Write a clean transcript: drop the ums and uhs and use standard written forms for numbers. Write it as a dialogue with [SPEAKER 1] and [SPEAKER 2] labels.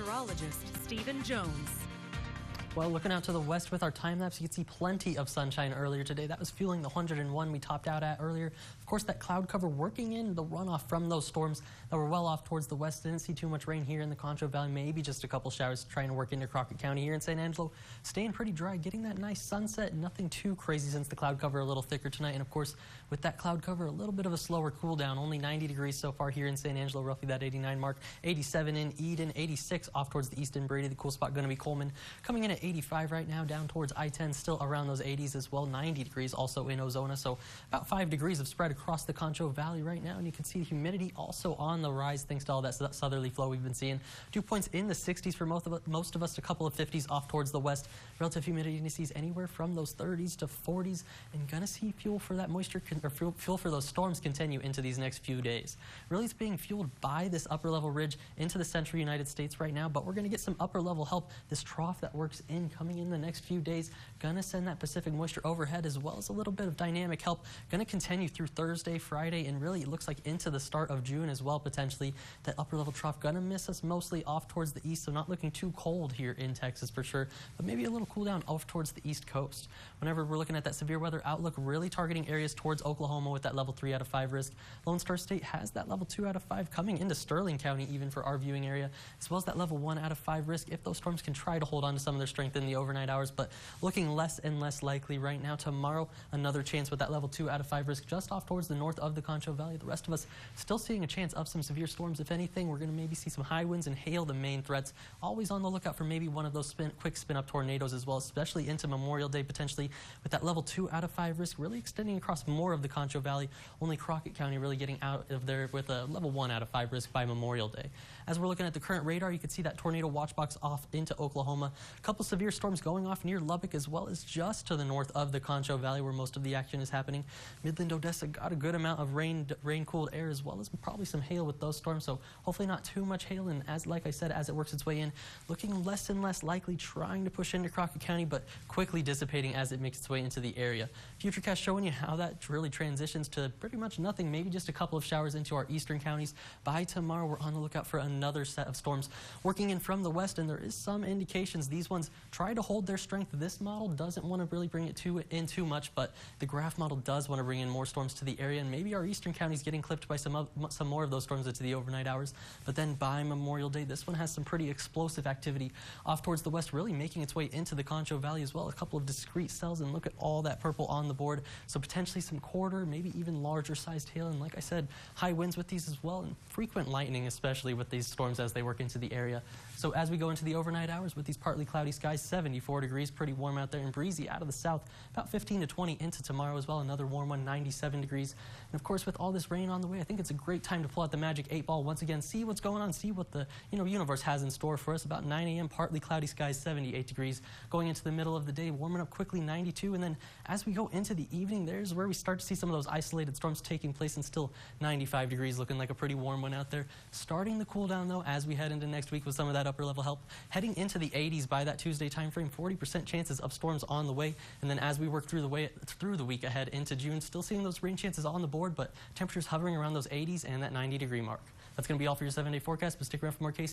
[SPEAKER 1] meteorologist Stephen Jones.
[SPEAKER 2] Well, looking out to the west with our time lapse, you can see plenty of sunshine earlier today. That was fueling the 101 we topped out at earlier. Of course, that cloud cover working in the runoff from those storms that were well off towards the west. Didn't see too much rain here in the Concho Valley, maybe just a couple showers trying to work into Crockett County here in San Angelo. Staying pretty dry, getting that nice sunset. Nothing too crazy since the cloud cover a little thicker tonight. And of course, with that cloud cover, a little bit of a slower cool down. Only 90 degrees so far here in San Angelo, roughly that 89 mark. 87 in Eden, 86 off towards the east in Brady. The cool spot going to be Coleman. Coming in at 85 right now, down towards I-10, still around those 80s as well. 90 degrees also in Ozona, so about 5 degrees of spread across the Concho Valley right now. And you can see the humidity also on the rise thanks to all that southerly flow we've been seeing. Dew points in the 60s for most of us, a couple of 50s off towards the west. Relative humidity indices anywhere from those 30s to 40s, and gonna see fuel for that moisture, or fuel for those storms continue into these next few days. Really, it's being fueled by this upper level ridge into the central United States right now, but we're gonna get some upper level help. This trough that works in coming in the next few days, gonna send that Pacific moisture overhead as well as a little bit of dynamic help. Gonna continue through Thursday, Friday, and really it looks like into the start of June as well potentially. That upper level trough gonna miss us mostly off towards the east, so not looking too cold here in Texas for sure, but maybe a little cool down off towards the east coast. Whenever we're looking at that severe weather outlook, really targeting areas towards Oklahoma with that level 3 out of 5 risk. Lone Star State has that level 2 out of 5 coming into Sterling County even for our viewing area, as well as that level 1 out of 5 risk if those storms can try to hold on to some of their strength in the overnight hours, but looking less and less likely right now. Tomorrow, another chance with that level 2 out of 5 risk just off towards the north of the Concho Valley. The rest of us still seeing a chance of some severe storms. If anything, we're going to maybe see some high winds and hail, the main threats. Always on the lookout for maybe one of those quick spin-up tornadoes as well, especially into Memorial Day potentially with that level 2 out of 5 risk really extending across more of the Concho Valley. Only Crockett County really getting out of there with a level 1 out of 5 risk by Memorial Day. As we're looking at the current radar, you can see that tornado watch box off into Oklahoma. A couple severe storms going off near Lubbock as well as just to the north of the Concho Valley where most of the action is happening. Midland, Odessa got a good amount of rain-cooled air as well as probably some hail with those storms, so hopefully not too much hail. And as like I said, as it works its way in, looking less and less likely, trying to push into Crockett County, but quickly dissipating as it makes its way into the area. Futurecast showing you how that really transitions to pretty much nothing, maybe just a couple of showers into our eastern counties. By tomorrow, we're on the lookout for another set of storms working in from the west, and there is some indications these ones try to hold their strength. This model doesn't want to really bring it in too much, but the graph model does want to bring in more storms to the area, and maybe our eastern counties getting clipped by some more of those storms into the overnight hours. But then by Memorial Day, this one has some pretty explosive activity off towards the west, really making its way into the Concho Valley as well. A couple of discrete cells, and look at all that purple on the board. So potentially some quarter, maybe even larger sized hail, and like I said, high winds with these as well, and frequent lightning, especially with these storms as they work into the area. So as we go into the overnight hours with these partly cloudy skies, 74 degrees, pretty warm out there, and breezy out of the south, about 15 to 20 into tomorrow as well. Another warm one, 97 degrees. And of course, with all this rain on the way, I think it's a great time to pull out the magic 8-ball once again, see what's going on, see what the universe has in store for us. About 9 a.m., partly cloudy skies, 78 degrees. Going into the middle of the day, warming up quickly, 92. And then as we go into the evening, there's where we start to see some of those isolated storms taking place, and still 95 degrees, looking like a pretty warm one out there. Starting to cool down, though, as we head into next week with some of that upper level help. Heading into the 80s by that Tuesday time frame, 40% chances of storms on the way. And then as we work through the week ahead into June, still seeing those rain chances on the board, but temperatures hovering around those 80s and that 90-degree mark. That's going to be all for your 7-day forecast, but stick around for more KSAN.